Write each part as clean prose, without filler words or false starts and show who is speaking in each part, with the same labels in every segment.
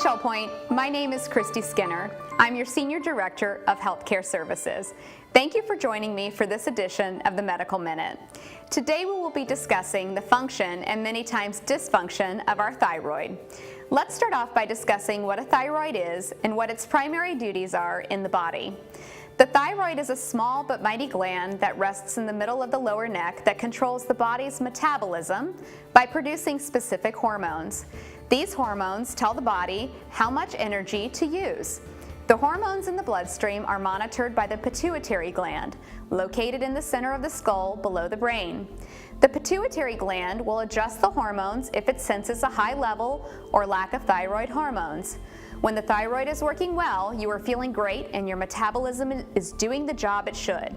Speaker 1: Shell Point, my name is Christy Skinner. I'm your Senior Director of Healthcare Services. Thank you for joining me for this edition of the Medical Minute. Today we will be discussing the function and many times dysfunction of our thyroid. Let's start off by discussing what a thyroid is and what its primary duties are in the body. The thyroid is a small but mighty gland that rests in the middle of the lower neck that controls the body's metabolism by producing specific hormones. These hormones tell the body how much energy to use. The hormones in the bloodstream are monitored by the pituitary gland, located in the center of the skull below the brain. The pituitary gland will adjust the hormones if it senses a high level or lack of thyroid hormones. When the thyroid is working well, you are feeling great and your metabolism is doing the job it should.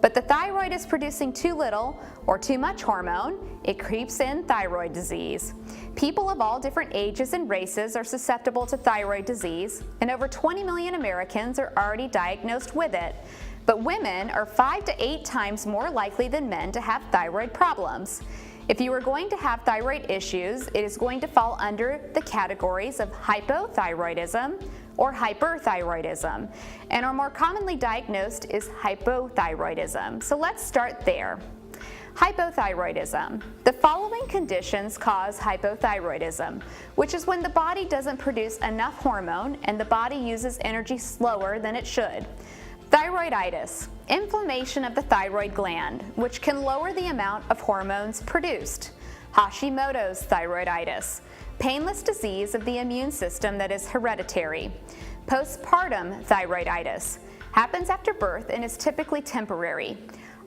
Speaker 1: But the thyroid is producing too little or too much hormone, it creeps in thyroid disease. People of all different ages and races are susceptible to thyroid disease, and over 20 million Americans are already diagnosed with it. But women are 5 to 8 times more likely than men to have thyroid problems. If you are going to have thyroid issues, it is going to fall under the categories of hypothyroidism or hyperthyroidism, and are more commonly diagnosed is hypothyroidism. So let's start there. Hypothyroidism. The following conditions cause hypothyroidism, which is when the body doesn't produce enough hormone and the body uses energy slower than it should. Thyroiditis, inflammation of the thyroid gland, which can lower the amount of hormones produced. Hashimoto's thyroiditis, painless disease of the immune system that is hereditary. Postpartum thyroiditis, happens after birth and is typically temporary.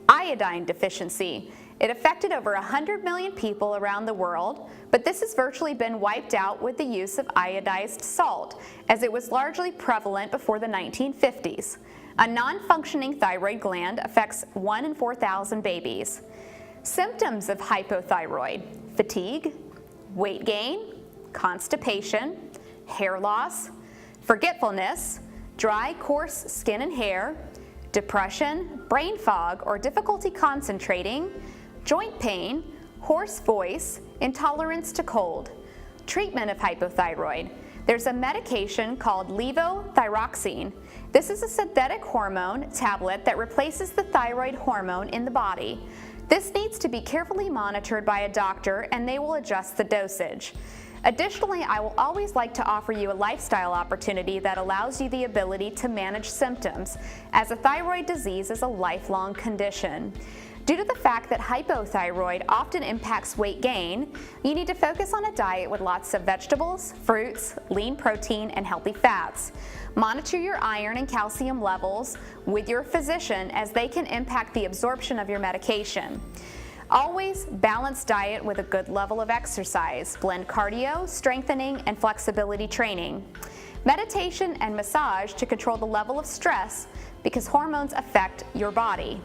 Speaker 1: Iodine deficiency, it affected over 100 million people around the world, but this has virtually been wiped out with the use of iodized salt, as it was largely prevalent before the 1950s. A non-functioning thyroid gland affects 1 in 4,000 babies. Symptoms of hypothyroid: fatigue, weight gain, constipation, hair loss, forgetfulness, dry, coarse skin and hair, depression, brain fog or difficulty concentrating, joint pain, hoarse voice, intolerance to cold. Treatment of hypothyroid. There's a medication called levothyroxine. This is a synthetic hormone tablet that replaces the thyroid hormone in the body. This needs to be carefully monitored by a doctor and they will adjust the dosage. Additionally, I will always like to offer you a lifestyle opportunity that allows you the ability to manage symptoms, as a thyroid disease is a lifelong condition. Due to the fact that hypothyroid often impacts weight gain, you need to focus on a diet with lots of vegetables, fruits, lean protein, and healthy fats. Monitor your iron and calcium levels with your physician, as they can impact the absorption of your medication. Always balance diet with a good level of exercise. Blend cardio, strengthening, and flexibility training. Meditation and massage to control the level of stress, because hormones affect your body.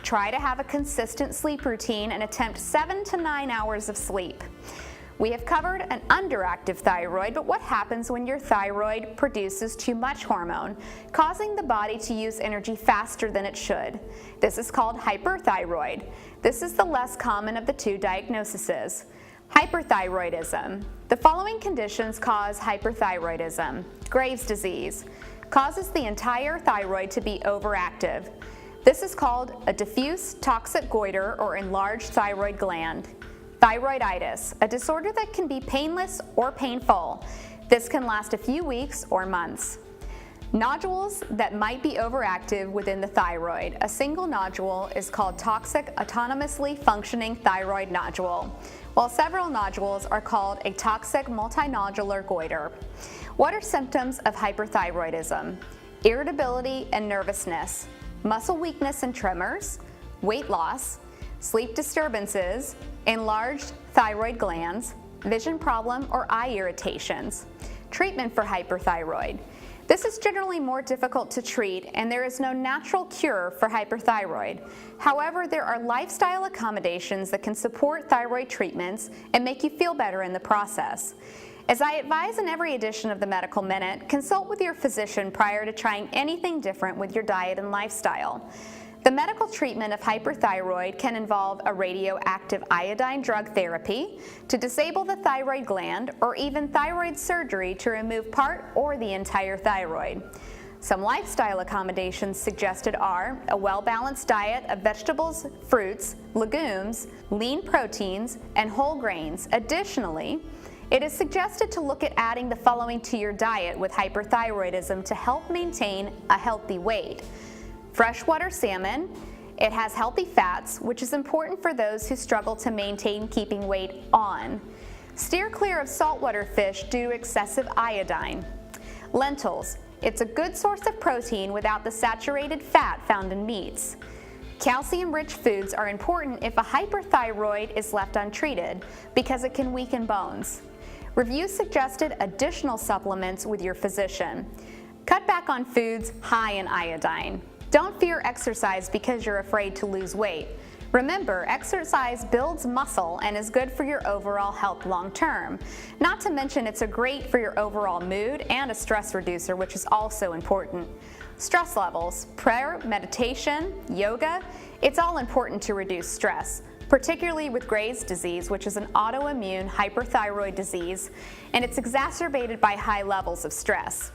Speaker 1: Try to have a consistent sleep routine and attempt 7 to 9 hours of sleep. We have covered an underactive thyroid, but what happens when your thyroid produces too much hormone, causing the body to use energy faster than it should? This is called hyperthyroid. This is the less common of the two diagnoses. Hyperthyroidism. The following conditions cause hyperthyroidism. Graves' disease causes the entire thyroid to be overactive. This is called a diffuse toxic goiter or enlarged thyroid gland. Thyroiditis, a disorder that can be painless or painful. This can last a few weeks or months. Nodules that might be overactive within the thyroid. A single nodule is called toxic autonomously functioning thyroid nodule, while several nodules are called a toxic multinodular goiter. What are symptoms of hyperthyroidism? Irritability and nervousness, muscle weakness and tremors, weight loss, sleep disturbances, enlarged thyroid glands, vision problem or eye irritations. Treatment for hyperthyroid. This is generally more difficult to treat, and there is no natural cure for hyperthyroid. However, there are lifestyle accommodations that can support thyroid treatments and make you feel better in the process. As I advise in every edition of the Medical Minute, consult with your physician prior to trying anything different with your diet and lifestyle. The medical treatment of hyperthyroid can involve a radioactive iodine drug therapy to disable the thyroid gland, or even thyroid surgery to remove part or the entire thyroid. Some lifestyle accommodations suggested are a well-balanced diet of vegetables, fruits, legumes, lean proteins, and whole grains. Additionally, it is suggested to look at adding the following to your diet with hyperthyroidism to help maintain a healthy weight. Freshwater salmon. It has healthy fats, which is important for those who struggle to maintain keeping weight on. Steer clear of saltwater fish due to excessive iodine. Lentils. It's a good source of protein without the saturated fat found in meats. Calcium-rich foods are important if a hyperthyroid is left untreated because it can weaken bones. Review suggested additional supplements with your physician. Cut back on foods high in iodine. Don't fear exercise because you're afraid to lose weight. Remember, exercise builds muscle and is good for your overall health long term. Not to mention it's great for your overall mood and a stress reducer, which is also important. Stress levels, prayer, meditation, yoga, it's all important to reduce stress, particularly with Graves' disease, which is an autoimmune hyperthyroid disease, and it's exacerbated by high levels of stress.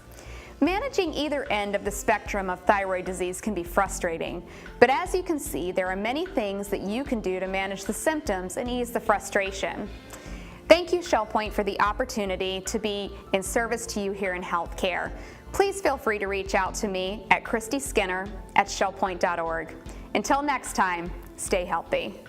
Speaker 1: Managing either end of the spectrum of thyroid disease can be frustrating, but as you can see, there are many things that you can do to manage the symptoms and ease the frustration. Thank you, ShellPoint, for the opportunity to be in service to you here in healthcare. Please feel free to reach out to me at christyskinner@shellpoint.org. Until next time, stay healthy.